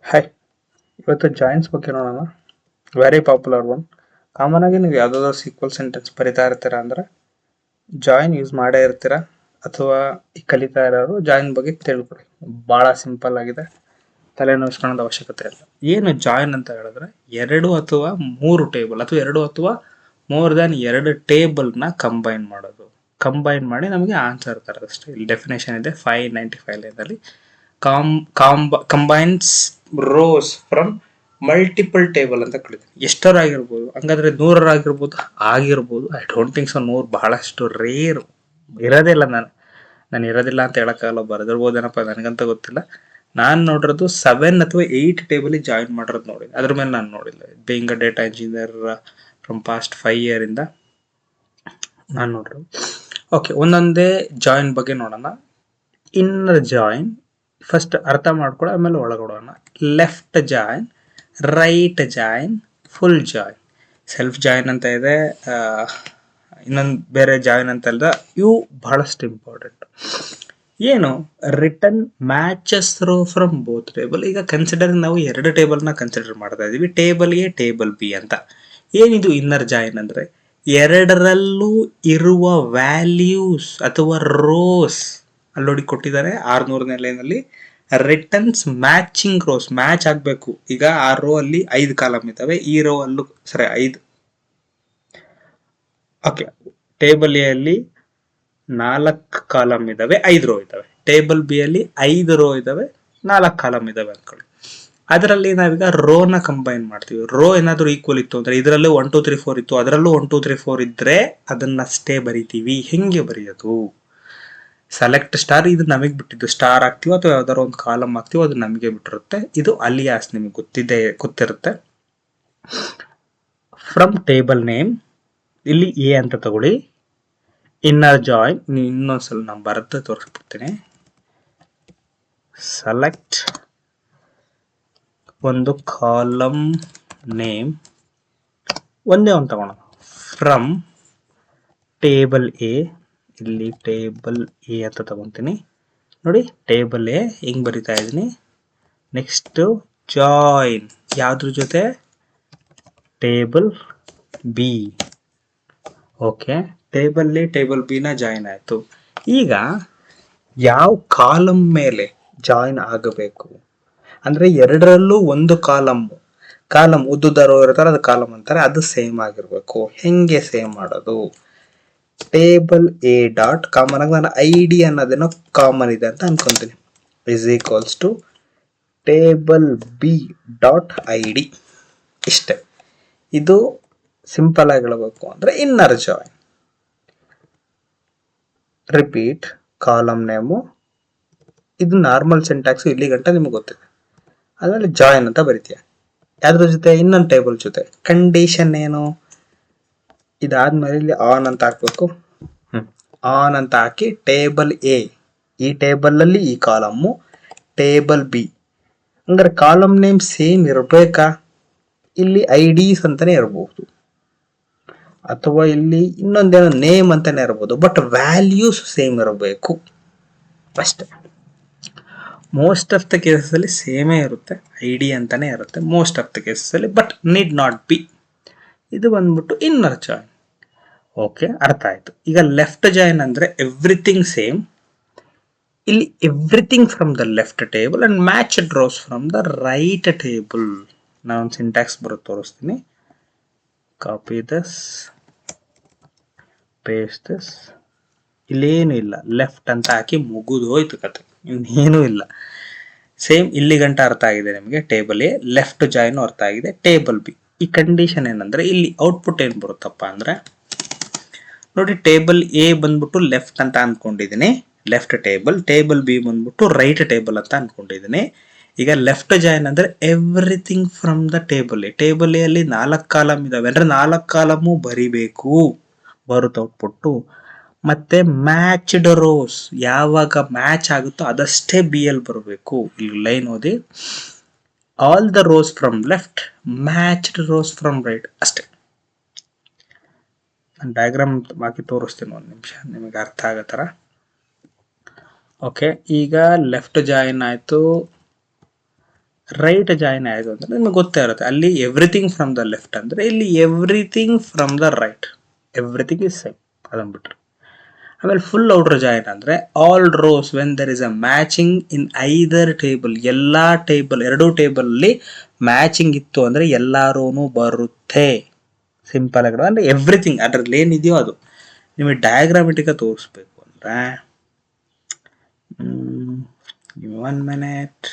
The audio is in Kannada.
ಹಾಯ್, ಇವತ್ತು ಜಾಯಿನ್ಸ್ ಬಗ್ಗೆ ನೋಡೋಣ. Very popular one. ಕಾಮನ್ ಆಗಿ ನೀವು ಯಾವುದಾದ್ರು ಸೀಕ್ವಲ್ ಸೆಂಟೆನ್ಸ್ ಬರಿತಾ ಇರ್ತೀರಾ ಅಂದ್ರೆ ಜಾಯಿನ್ ಯೂಸ್ ಮಾಡೇ ಇರ್ತೀರಾ, ಅಥವಾ ಈ ಕಲಿತಾ ಇರೋರು ಜಾಯಿನ್ ಬಗ್ಗೆ ತಿಳ್ಕೊಳ್ಳಿ. ಭಾಳ ಸಿಂಪಲ್ ಆಗಿದೆ, ತಲೆ ನೋಯಿಸ್ಕೊಳ್ಳೋದು ಅವಶ್ಯಕತೆ ಇಲ್ಲ. ಏನು ಜಾಯಿನ್ ಅಂತ ಹೇಳಿದ್ರೆ ಎರಡು ಅಥವಾ ಮೂರು ಟೇಬಲ್ ಅಥವಾ ಎರಡು ಅಥವಾ ಮೋರ್ ದ್ಯಾನ್ ಎರಡು ಟೇಬಲ್ನ ಕಂಬೈನ್ ಮಾಡೋದು. ಕಂಬೈನ್ ಮಾಡಿ ನಮಗೆ ಆನ್ಸರ್ ತರೋದು ಅಷ್ಟೇ. ಇಲ್ಲಿ ಡೆಫಿನೇಷನ್ ಇದೆ 595 ಲೈನಲ್ಲಿ. Combines rose from multiple table ಅಂತ ಕಳಿತೀವಿ. ಎಷ್ಟರಾಗಿರ್ಬೋದು, ಹಂಗಾದ್ರೆ 100 ಆಗಿರ್ಬೋದು. I don't think so. 100 ಬಹಳಷ್ಟು ರೇರ್, ಇರೋದೇ ಇಲ್ಲ. ನಾನು ಇರೋದಿಲ್ಲ ಅಂತ ಹೇಳಕ್ಕಾಗಲ್ಲ, ಬರೆದಿರ್ಬೋದೇನಪ್ಪ, ನನಗಂತ ಗೊತ್ತಿಲ್ಲ. ನಾನು ನೋಡಿರೋದು 7 ಅಥವಾ 8 ಟೇಬಲ್ ಜಾಯಿನ್ ಮಾಡಿರೋದು ನೋಡಿ, ಅದ್ರ ಮೇಲೆ ನಾನು ನೋಡಿಲ್ಲ. Being a data engineer from past 5 year ಇಂದ ನಾನು ನೋಡಿರೋದು. ಓಕೆ, ಒಂದೊಂದೇ ಜಾಯಿನ್ ಬಗ್ಗೆ ನೋಡೋಣ. ಇನ್ನರ್ ಜಾಯಿನ್ ಫಸ್ಟ್ ಅರ್ಥ ಮಾಡ್ಕೊಳ್ಳೋ, ಆಮೇಲೆ ಒಳಗೊಡೋಣ. Left join, right join, full join, self join ಅಂತ ಇದೆ, ಇನ್ನೊಂದು ಬೇರೆ ಜಾಯಿನ್ ಅಂತ ಇಲ್ಲದ. ಇವು ಬಹಳಷ್ಟು ಇಂಪಾರ್ಟೆಂಟ್. ಏನು return matches row from both table. ಈಗ ಕನ್ಸಿಡರ್ ನಾವು ಎರಡು ಟೇಬಲ್ನ ಕನ್ಸಿಡರ್ ಮಾಡ್ತಾ ಇದೀವಿ, ಟೇಬಲ್ ಎ ಟೇಬಲ್ ಬಿ ಅಂತ. ಏನಿದು ಇನ್ನರ್ ಜಾಯಿನ್ ಅಂದ್ರೆ ಎರಡರಲ್ಲೂ ಇರುವ ವ್ಯಾಲ್ಯೂಸ್ ಅಥವಾ ರೋಸ್ ಅಲ್ಲಿ ನೋಡಿ ಕೊಟ್ಟಿದ್ದಾರೆ 600ನೇ ಲೈನಲ್ಲಿ. ರಿಟರ್ನ್ಸ್ ಮ್ಯಾಚಿಂಗ್ ರೋಸ್, ಮ್ಯಾಚ್ ಆಗಬೇಕು. ಈಗ ಆ ರೋ ಅಲ್ಲಿ 5 ಕಾಲಮ್ ಇದ್ದಾವೆ, ಈ ರೋ ಅಲ್ಲೂ ಸರಿ 5. ಓಕೆ, ಟೇಬಲ್ ಎ ಅಲ್ಲಿ 4 ಕಾಲಮ್ ಇದಾವೆ, 5 ರೋ ಇದಾವೆ. ಟೇಬಲ್ ಬಿ ಅಲ್ಲಿ 5 ರೋ ಇದಾವೆ, 4 ಕಾಲಮ್ ಇದಾವೆ ಅನ್ಕೊಳ್ಳಿ. ಅದರಲ್ಲಿ ನಾವೀಗ ರೋನ ಕಂಬೈನ್ ಮಾಡ್ತೀವಿ. ರೋ ಏನಾದರೂ ಈಕ್ವಲ್ ಇತ್ತು ಅಂದ್ರೆ ಇದರಲ್ಲೂ 1 2 3 4 ಇತ್ತು, ಅದರಲ್ಲೂ 1 2 3 4 ಇದ್ರೆ ಅದನ್ನಷ್ಟೇ ಬರಿತೀವಿ. ಹೆಂಗೆ ಬರೆಯೋದು? ಸೆಲೆಕ್ಟ್ ಸ್ಟಾರ್, ಇದು ನಮಗೆ ಬಿಟ್ಟಿದ್ದು. ಸ್ಟಾರ್ ಹಾಕ್ತೀವೋ ಅಥವಾ ಯಾವ್ದಾದ್ರು ಒಂದು ಕಾಲಮ್ ಹಾಕ್ತೀವೋ ಅದು ನಮಗೆ ಬಿಟ್ಟಿರುತ್ತೆ. ಇದು ಅಲಿಯಾಸ್, ನಿಮಗೆ ಗೊತ್ತಿರುತ್ತೆ. ಫ್ರಮ್ ಟೇಬಲ್ ನೇಮ್, ಇಲ್ಲಿ ಎ ಅಂತ ತಗೊಳ್ಳಿ. ಇನ್ನರ್ ಜಾಯಿನ್, ಇನ್ನೊಂದ್ಸಲ ನಾನು ಬರೆದು ತೋರಿಸ್ಬಿಡ್ತೀನಿ. ಸೆಲೆಕ್ಟ್ ಒಂದು ಕಾಲಮ್ ನೇಮ್, ಒಂದೇ ಒಂದು ತಗೋಣ. ಫ್ರಮ್ ಟೇಬಲ್ ಎ, ಇಲ್ಲಿ ಟೇಬಲ್ ಎ ಅಂತ ತಗೊಂತೀನಿ ನೋಡಿ. ಟೇಬಲ್ ಎ ಹಿಂಗ್ ಬರಿತಾ ಇದ್ದೀನಿ. ನೆಕ್ಸ್ಟ್ ಜಾಯಿನ್, ಯಾವ್ದ್ರ ಜೊತೆ? Table B. Okay, table A table B ನ ಜಾಯಿನ್ ಆಯ್ತು. ಈಗ ಯಾವ ಕಾಲಮ್ ಮೇಲೆ ಜಾಯಿನ್ ಆಗಬೇಕು ಅಂದ್ರೆ ಎರಡರಲ್ಲೂ ಒಂದು ಕಾಲಮ್ ಉದ್ದುದ ರೋ ಇರ್ತಾರೆ, ಅದು ಕಾಲಮ್ ಅಂತಾರೆ, ಅದು ಸೇಮ್ ಆಗಿರ್ಬೇಕು. ಹೆಂಗೆ ಸೇಮ್ ಮಾಡೋದು? ಟೇಬಲ್ ಎ ಡಾಟ್ ಕಾಮನ್ ಆಗಿ ನಾನು ಐ ಡಿ ಅನ್ನೋದೇನೋ ಕಾಮನ್ ಇದೆ ಅಂತ ಅನ್ಕೊಂತೀನಿ, is equals to table B dot I D. ಇಷ್ಟೇ. ಇದು ಸಿಂಪಲ್ ಆಗಿ ಹೇಳಬೇಕು ಅಂದ್ರೆ inner join. Repeat column name, ಇದು ನಾರ್ಮಲ್ ಸಿಂಟ್ಯಾಕ್ಸ್, ಇಲ್ಲಿ ಗಂಟ ನಿಮ್ಗೆ ಗೊತ್ತಿದೆ. ಆಮೇಲೆ ಜಾಯಿನ್ ಅಂತ ಬರಿತೀಯ, ಯಾವ್ದ್ರ ಜೊತೆ? ಇನ್ನೊಂದು ಟೇಬಲ್ ಜೊತೆ. ಕಂಡೀಷನ್ ಏನು? ಇದಾದ್ಮೇಲೆ ಇಲ್ಲಿ ಆನ್ ಅಂತ ಹಾಕ್ಬೇಕು. ಆನ್ ಅಂತ ಹಾಕಿ ಟೇಬಲ್ ಎ, ಈ ಟೇಬಲ್ ಅಲ್ಲಿ ಈ ಕಾಲಮ್ಮು, ಟೇಬಲ್ ಬಿ. ಹಂಗಾರೆ ಕಾಲಮ್ ನೇಮ್ ಸೇಮ್ ಇರಬೇಕಾ? ಇಲ್ಲಿ ಐ ಡಿಸ್ ಅಂತಾನೆ ಇರಬಹುದು, ಅಥವಾ ಇಲ್ಲಿ ಇನ್ನೊಂದೇನೋ ನೇಮ್ ಅಂತಾನೆ ಇರಬಹುದು, ಬಟ್ ವ್ಯಾಲ್ಯೂಸ್ ಸೇಮ್ ಇರಬೇಕು ಅಷ್ಟೇ. ಮೋಸ್ಟ್ ಆಫ್ ದ ಕೇಸಸ್ ಅಲ್ಲಿ ಸೇಮೇ ಇರುತ್ತೆ, ಐ ಡಿ ಅಂತಾನೆ ಇರುತ್ತೆ ಮೋಸ್ಟ್ ಆಫ್ ದ ಕೇಸಸ್ ಅಲ್ಲಿ, ಬಟ್ ನೀಡ್ ನಾಟ್ ಬಿ. ಇದು ಬಂದ್ಬಿಟ್ಟು ಇನ್ನರ್ ಜಾಯಿನ್. ಓಕೆ, ಅರ್ಥ ಆಯ್ತು. ಈಗ ಲೆಫ್ಟ್ ಜಾಯಿನ್ ಅಂದ್ರೆ ಎವ್ರಿಥಿಂಗ್ ಸೇಮ್. ಇಲ್ಲಿ everything from the left table and matched rows from the right table. ನಾನು ಸಿಂಟ್ಯಾಕ್ಸ್ ಬರೋದು ತೋರಿಸ್ತೀನಿ. Copy this, paste this. ಇಲ್ಲೇನು ಇಲ್ಲ, ಲೆಫ್ಟ್ ಅಂತ ಹಾಕಿ ಮುಗಿದು ಹೋಯ್ತು ಕತೆ, ಇನ್ನೇನು ಇಲ್ಲ. ಸೇಮ್ ಇಲ್ಲಿ ಗಂಟ ಅರ್ಥ ಆಗಿದೆ ನಿಮಗೆ. ಟೇಬಲ್ ಎ ಲೆಫ್ಟ್ ಜಾಯಿನ್ ಅರ್ಥ ಆಗಿದೆ. ಟೇಬಲ್ ಬಿ, ಈ ಕಂಡೀಷನ್ ಏನಂದ್ರೆ ಇಲ್ಲಿ ಔಟ್ಪುಟ್ ಏನ್ ಬರುತ್ತಪ್ಪ ಅಂದ್ರೆ ನೋಡಿ, ಟೇಬಲ್ ಎ ಬಂದ್ಬಿಟ್ಟು ಲೆಫ್ಟ್ ಅಂತ ಅನ್ಕೊಂಡಿದ್ದೀನಿ, ಲೆಫ್ಟ್ ಟೇಬಲ್. ಟೇಬಲ್ ಬಿ ಬಂದ್ಬಿಟ್ಟು ರೈಟ್ ಟೇಬಲ್ ಅಂತ ಅನ್ಕೊಂಡಿದ್ದೀನಿ. ಈಗ ಲೆಫ್ಟ್ ಜಾಯಿನ್ ಅಂದ್ರೆ everything from the table A. Table A ಅಲ್ಲಿ 4 ಕಾಲಮ್ ಇದಾವೆ ಅಂದ್ರೆ 4 ಕಾಲಮು ಬರಿಬೇಕು, ಬರುತ್ತೆ ಔಟ್ಪುಟ್ಟು. ಮತ್ತೆ ಮ್ಯಾಚ್ಡ್ ರೋಸ್, ಯಾವಾಗ ಮ್ಯಾಚ್ ಆಗುತ್ತೋ ಅದಷ್ಟೇ ಬಿ ಎಲ್ ಬರಬೇಕು. ಇಲ್ಲಿ ಲೈನ್ ಓದಿ, all the rose from left matched rows from right, ಅಷ್ಟೇ. ನಾನು ಡಯಾಗ್ರಾಮ್ ಬಾಕಿ ತೋರಿಸ್ತೀನಿ, ಒಂದು ನಿಮಿಷ ನಿಮಗೆ ಅರ್ಥ ಆಗೋ ಥರ. ಓಕೆ, ಈಗ ಲೆಫ್ಟ್ ಜಾಯಿನ್ ಆಯಿತು, ರೈಟ್ ಜಾಯಿನ್ ಆಯಿತು ಅಂದರೆ ನಿಮಗೆ ಗೊತ್ತೇ ಇರುತ್ತೆ, ಅಲ್ಲಿ ಎವ್ರಿಥಿಂಗ್ ಫ್ರಮ್ ದ ಲೆಫ್ಟ್ ಅಂದರೆ ಇಲ್ಲಿ everything from the right, everything is same ಅದನ್ನು ಬಿಟ್ರೆ. ಆಮೇಲೆ ಫುಲ್ ಔಟರ್ ಜಾಯಿನ್ ಅಂದರೆ all rows when there is a matching in either table, ಎಲ್ಲ ಟೇಬಲ್, ಎರಡೂ ಟೇಬಲಲ್ಲಿ ಮ್ಯಾಚಿಂಗ್ ಇತ್ತು ಅಂದರೆ ಎಲ್ಲ ರೋನು ಬರುತ್ತೆ. ಸಿಂಪಲ್ ಆಗಿ ಅಂದರೆ ಎವ್ರಿಥಿಂಗ್ ಅದರಲ್ಲಿ ಏನಿದೆಯೋ ಅದು. ನಿಮಗೆ ಡಯಾಗ್ರಾಮೆಟಿಕ ತೋರಿಸ್ಬೇಕು ಅಂದರೆ 1 minute